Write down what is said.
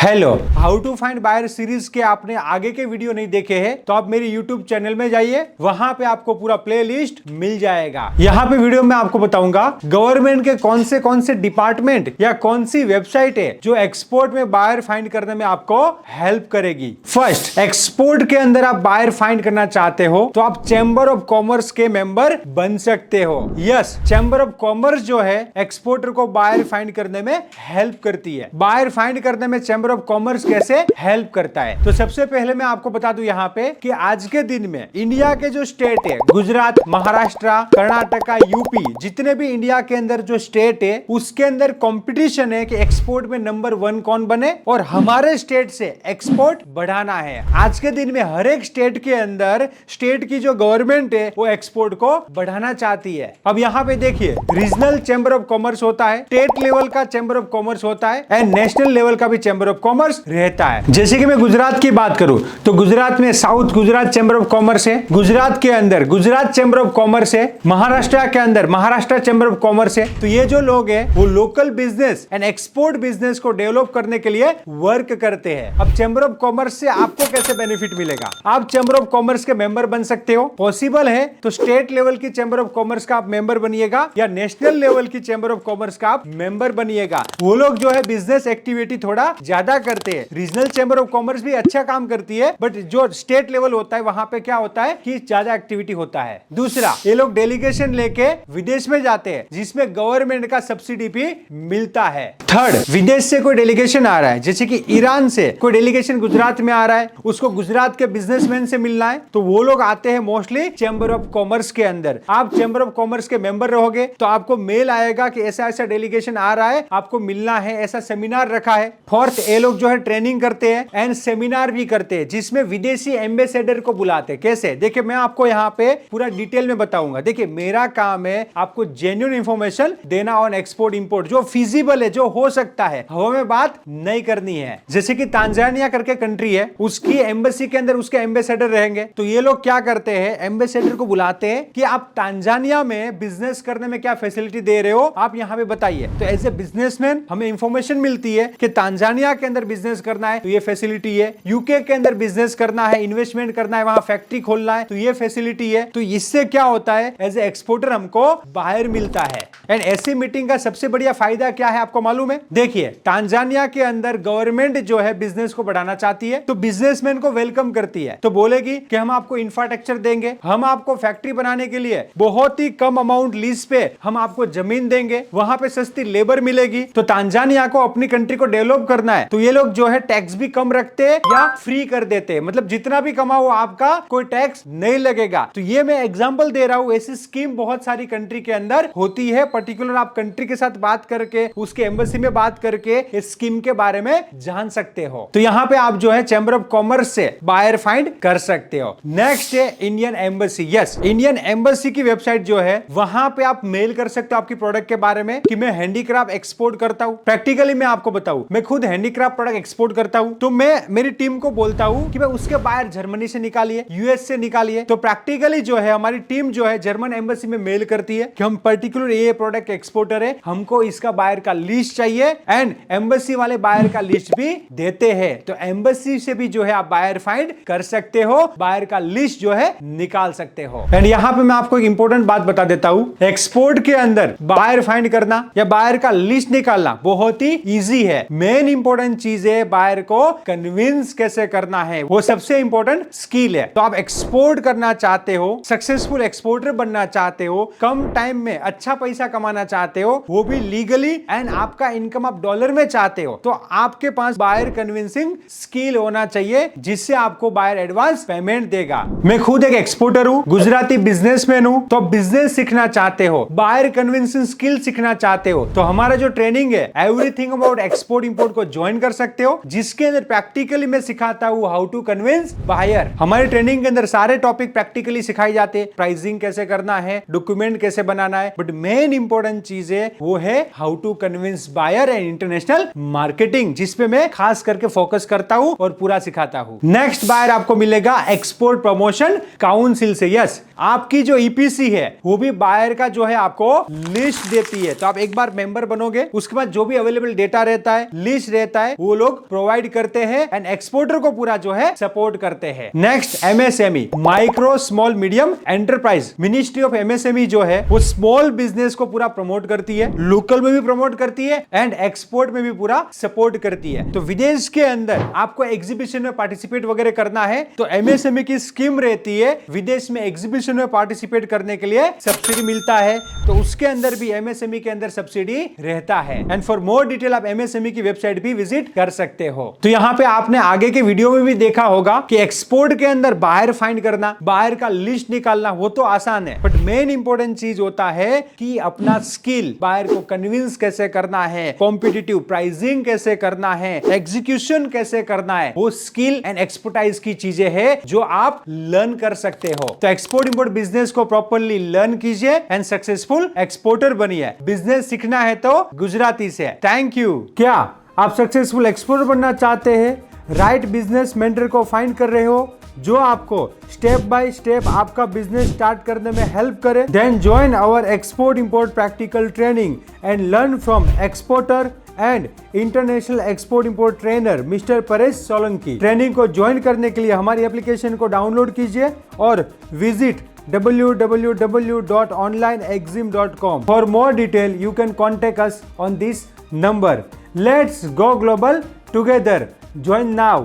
Hello, how to find buyer series के आपने आगे के वीडियो नहीं देखे हैं तो आप मेरे यूट्यूब चैनल में जाइए, वहां पे आपको पूरा प्लेलिस्ट मिल जाएगा। यहाँ पे वीडियो में आपको बताऊंगा गवर्नमेंट के कौन से डिपार्टमेंट या कौन सी वेबसाइट है जो एक्सपोर्ट में बायर फाइंड करने में आपको हेल्प करेगी। फर्स्ट, एक्सपोर्ट के अंदर आप बायर फाइंड करना चाहते हो तो आप चैम्बर ऑफ कॉमर्स के मेंबर बन सकते हो। यस, चैम्बर ऑफ कॉमर्स जो है एक्सपोर्टर को बायर फाइंड करने में हेल्प करती है। बायर फाइंड करने में चैम्बर ऑफ कॉमर्स कैसे हेल्प करता है, तो सबसे पहले मैं आपको बता दूं यहाँ पे कि आज के दिन में इंडिया के जो स्टेट है, गुजरात, महाराष्ट्र, कर्नाटका, यूपी, जितने भी इंडिया के अंदर जो स्टेट है उसके अंदर कंपटीशन है कि एक्सपोर्ट में नंबर 1 कौन बने और हमारे स्टेट से एक्सपोर्ट बढ़ाना है। आज के दिन में हर एक स्टेट के अंदर स्टेट की जो गवर्नमेंट है वो एक्सपोर्ट को बढ़ाना चाहती है। अब यहाँ पे देखिए, रीजनल चैम्बर ऑफ कॉमर्स होता है, स्टेट लेवल का चैम्बर ऑफ कॉमर्स होता है एंड नेशनल लेवल का भी चैम्बर ऑफ कॉमर्स रहता है। जैसे कि मैं गुजरात की बात करूं तो गुजरात में south Gujarat chamber of commerce है, गुजरात के अंदर गुजरात चैम्बर ऑफ कॉमर्स है, महाराष्ट्र के अंदर महाराष्ट्र चैम्बर ऑफ कॉमर्स है। तो ये जो लोग हैं वो local business and export business को डेवलप करने के लिए वर्क करते हैं। अब चैम्बर ऑफ कॉमर्स से आपको कैसे बेनिफिट मिलेगा? आप चैम्बर ऑफ कॉमर्स के मेंबर बन सकते हो, पॉसिबल है तो स्टेट लेवल की चैम्बर ऑफ कॉमर्स का आप मेंबर बनिएगा या नेशनल लेवल की चैम्बर ऑफ कॉमर्स का आप मेंबर बनिएगा। वो लोग जो है बिजनेस एक्टिविटी थोड़ा ज्यादा करते हैं। रीजनल चैम्बर ऑफ कॉमर्स भी अच्छा काम करती है, बट जो स्टेट लेवल होता है वहां पे क्या होता है कि ज्यादा एक्टिविटी होता है। दूसरा, ये लोग डेलीगेशन लेके विदेश में जाते हैं जिसमें गवर्नमेंट का सब्सिडी भी मिलता है। थर्ड, विदेश से कोई डेलीगेशन आ रहा है, जैसे कि ईरान से कोई डेलीगेशन गुजरात में आ रहा है, उसको गुजरात के बिजनेसमैन से मिलना है, तो वो लोग आते हैं मोस्टली चैम्बर ऑफ कॉमर्स के अंदर। आप चैम्बर ऑफ कॉमर्स के मेंबर रहोगे तो आपको मेल आएगा कि ऐसा ऐसा डेलीगेशन आ रहा है, आपको मिलना है, ऐसा सेमिनार रखा है। फोर्थ, ये लोग जो है ट्रेनिंग करते हैं एंड सेमिनार भी करते हैं जिसमें विदेशी एम्बेसडर को बुलाते हैं। कैसे? देखिए, मैं आपको यहाँ पे पूरा डिटेल में बताऊंगा। देखिए, मेरा काम है आपको जेन्युइन इंफॉर्मेशन देना ऑन एक्सपोर्ट इंपोर्ट, जो फिजिबल है, जो हो सकता है, हवा में बात नहीं करनी है। जैसे कि तांजानिया करके कंट्री है, उसकी एम्बेसी के अंदर उसके एम्बेसडर रहेंगे, तो ये लोग क्या करते हैं, एम्बेसडर को बुलाते हैं कि आप तांजानिया में बिजनेस करने में क्या फैसिलिटी दे रहे हो, आप यहाँ पे बताइए। तो एज ए बिजनेसमैन हमें इंफॉर्मेशन मिलती है कि तांजानिया के अंदर बिजनेस करना है तो ये फैसिलिटी है, यूके के अंदर बिजनेस करना है, इन्वेस्टमेंट करना है, वहां फैक्ट्री खोलना है तो ये फैसिलिटी है। तो इससे क्या होता है, एज ए एक्सपोर्टर हमको बाहर मिलता है। एंड ऐसी मीटिंग का सबसे बढ़िया फायदा क्या है आपको मालूम है? देखिए, तांजानिया के अंदर गवर्नमेंट जो है बिजनेस को बढ़ाना चाहती है तो बिजनेसमैन को वेलकम करती है, तो बोलेगी कि हम आपको इंफ्रास्ट्रक्चर देंगे, हम आपको फैक्ट्री बनाने के लिए बहुत ही कम अमाउंट लीज पे हम आपको जमीन देंगे, वहां पे सस्ती लेबर मिलेगी। तो तांजानिया को अपनी कंट्री को डेवलप करना है तो ये लोग जो है टैक्स भी कम रखते हैं या फ्री कर देते हैं, मतलब जितना भी कमाओ आपका कोई टैक्स नहीं लगेगा। तो ये मैं एग्जांपल दे रहा हूं, ऐसी स्कीम बहुत सारी कंट्री के अंदर होती है। पर्टिकुलर आप कंट्री के साथ बात करके, उसके एम्बेसी में बात करके इस स्कीम के बारे में जान सकते हो। तो यहाँ पे आप जो है चैम्बर ऑफ कॉमर्स से बायर फाइंड कर सकते हो। नेक्स्ट है Indian embassy. Yes, Indian embassy की वेबसाइट जो है वहां पे आप मेल कर सकते हो आपकी प्रोडक्ट के बारे में कि मैं हैंडीक्राफ्ट एक्सपोर्ट करता हूं। प्रैक्टिकली मैं आपको बताऊं, मैं खुद हैंडीक्राफ्ट प्रोडक्ट एक्सपोर्ट करता हूं, तो मैं मेरी टीम को बोलता हूं कि मैं उसके बायर जर्मनी से निकालिए, यूएस से निकालिए। तो प्रैक्टिकली जो है हमारी टीम जो है जर्मन एम्बेसी में मेल करती है कि हम पर्टिकुलर ये प्रोडक्ट एक्सपोर्टर है, हमको इसका बायर का लिस्ट चाहिए एंड एम्बेसी वाले बायर का लिस्ट भी देते हैं। तो एम्बेसी से भी जो है आप बायर फाइंड कर सकते हो, बायर का लिस्ट जो है निकाल सकते हो। एंड यहाँ पे मैं आपको एक इंपॉर्टेंट बात बता देता हूं, एक्सपोर्ट के अंदर बायर फाइंड करना या बायर का लिस्ट निकालना बहुत ही इजी है। मेन इंपॉर्टेंट चीज है बायर को कन्विंस कैसे करना है, वो सबसे इंपॉर्टेंट स्किल है। तो आप एक्सपोर्ट करना चाहते हो, सक्सेसफुल एक्सपोर्टर बनना चाहते हो, कम टाइम में अच्छा पैसा कमाना चाहते हो, वो भी लीगली, एंड आपका इनकम आप डॉलर में चाहते हो, तो आपके पास बायर कन्विंसिंग स्किल होना चाहिए जिससे आपको बायर एडवांस पेमेंट देगा। मैं खुद एक एक्सपोर्टर हूं, गुजराती बिजनेसमैन हूं, तो बिजनेस सीखना चाहते हो, बायर कन्विंसिंग स्किल सीखना चाहते हो, तो हमारा जो ट्रेनिंग है एवरीथिंग अबाउट एक्सपोर्ट इंपोर्ट को ज्वाइन कर सकते हो, जिसके अंदर प्रैक्टिकली मैं सिखाता हूं हाउ टू कन्विंस बायर। हमारे ट्रेनिंग के अंदर सारे टॉपिक प्रैक्टिकली सिखाए जाते हैं, प्राइसिंग कैसे करना है, डॉक्यूमेंट कैसे बनाना है, बट मेन इंपॉर्टेंट चीज है वो है how to convince buyer and international marketing, जिसपे मैं खास करके फोकस करता हूं और पूरा सिखाता हूं। नेक्स्ट बायर आपको मिलेगा एक्सपोर्ट प्रमोशन काउंसिल से। यस, आपकी जो ईपीसी है वो भी बायर का जो है आपको लिस्ट देती है, तो आप एक बार मेंबर बनोगे, उसके बाद जो भी अवेलेबल डेटा रहता है, लिस्ट रहता है, वो लोग प्रोवाइड करते हैं एंड एक्सपोर्टर को पूरा जो है सपोर्ट करते हैं। Next MSME, micro small medium enterprise. Ministry of MSME जो है वो स्मॉल बिजनेस को पूरा प्रमोट करती है, लोकल में भी प्रमोट करती है एंड एक्सपोर्ट में भी पूरा सपोर्ट करती है। तो विदेश के अंदर आपको एग्जीबिशन में पार्टिसिपेट वगैरह करना है तो एमएसएमई की स्कीम रहती है, विदेश में एग्जीबिशन में पार्टिसिपेट करने के लिए सब्सिडी मिलता है, तो उसके अंदर भी एमएसएमई के अंदर सब्सिडी रहता है। एंड फॉर मोर डिटेल आप एमएसएमई की वेबसाइट भी विजिट कर सकते हो। तो यहाँ पे आपने आगे के वीडियो में भी देखा होगा कि एक्सपोर्ट के अंदर बायर फाइंड करना, बायर का लिस्ट निकालना वो तो आसान है, बट मेन इंपॉर्टेंट चीज होता है कि अपना स्किल, बायर को कन्विंस कैसे करना है, कॉम्पिटिटिव प्राइसिंग कैसे करना है, एग्जीक्यूशन कैसे करना है, वो स्किल एंड एक्सपर्टाइज की चीजें हैं जो आप लर्न कर सकते हो। तो एक्सपोर्ट इंपोर्ट बिजनेस को प्रॉपर्ली लर्न कीजिए एंड सक्सेसफुल एक्सपोर्टर बनिए। बिजनेस सीखना है तो गुजराती से। Thank you. क्या आप सक्सेसफुल एक्सपोर्टर बनना चाहते हैं? राइट बिजनेस मेंटर को फाइंड कर रहे हो जो आपको स्टेप बाय स्टेप आपका बिजनेस स्टार्ट करने में हेल्प करे? Then join our export import practical training and learn from exporter and international export import trainer mister Paresh Solanki. Training को ज्वाइन करने के लिए हमारी एप्लीकेशन को डाउनलोड कीजिए और visit www.onlineexim.com. For more detail, you can contact us on this number. Let's go global together. Join now.